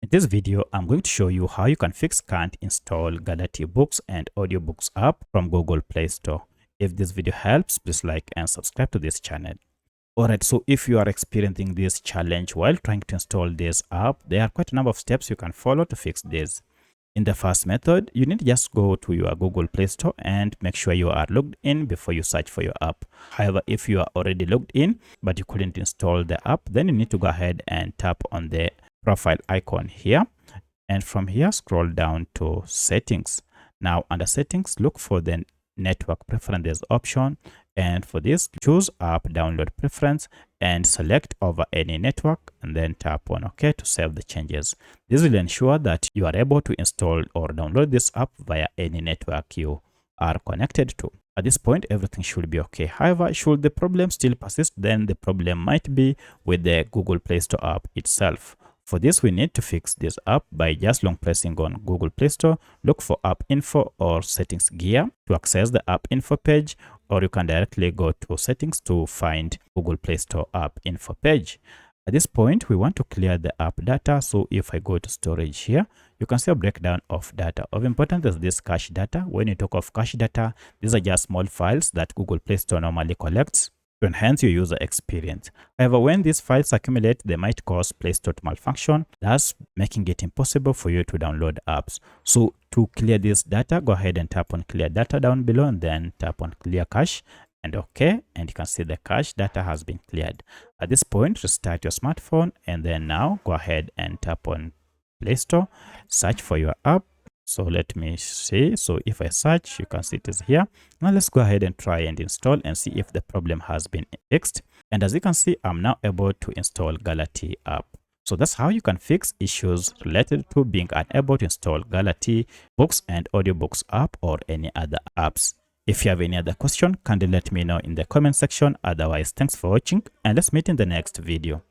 In this video, I'm going to show you how you can fix can't install Galatea Books and Audiobooks app from Google Play Store. If this video helps, please like and subscribe to this channel. Alright, so if you are experiencing this challenge while trying to install this app, there are quite a number of steps you can follow to fix this. In the first method, you need to just go to your Google Play Store and make sure you are logged in before you search for your app. However, if you are already logged in but you couldn't install the app, then you need to go ahead and tap on the profile icon here, and from here scroll down to settings. Now under settings, look for the network preferences option, and for this choose app download preference and select over any network, and then tap on OK to save the changes. This will ensure that you are able to install or download this app via any network you are connected to. At this point, everything should be okay. However, should the problem still persist, then the problem might be with the Google Play Store app itself. For this, we need to fix this app by just long pressing on Google Play Store, look for app info or settings gear to access the app info page, or you can directly go to settings to find Google Play Store app info page. At this point, we want to clear the app data. So if I go to storage here, you can see a breakdown of data. Of importance is this cache data. When you talk of cache data, these are just small files that Google Play Store normally collects to enhance your user experience. However, when these files accumulate, they might cause Play Store to malfunction, thus making it impossible for you to download apps. So to clear this data, go ahead and tap on clear data down below, and then tap on clear cache and OK, and you can see the cache data has been cleared. At this point, restart your smartphone, and then now go ahead and tap on Play Store, search for your app. So let me see. So if I search, you can see it is here. Now let's go ahead and try and install and see if the problem has been fixed. And as you can see, I'm now able to install Galatea app. So that's how you can fix issues related to being unable to install Galatea Books and Audiobooks app or any other apps. If you have any other question, kindly let me know in the comment section. Otherwise, thanks for watching, and let's meet in the next video.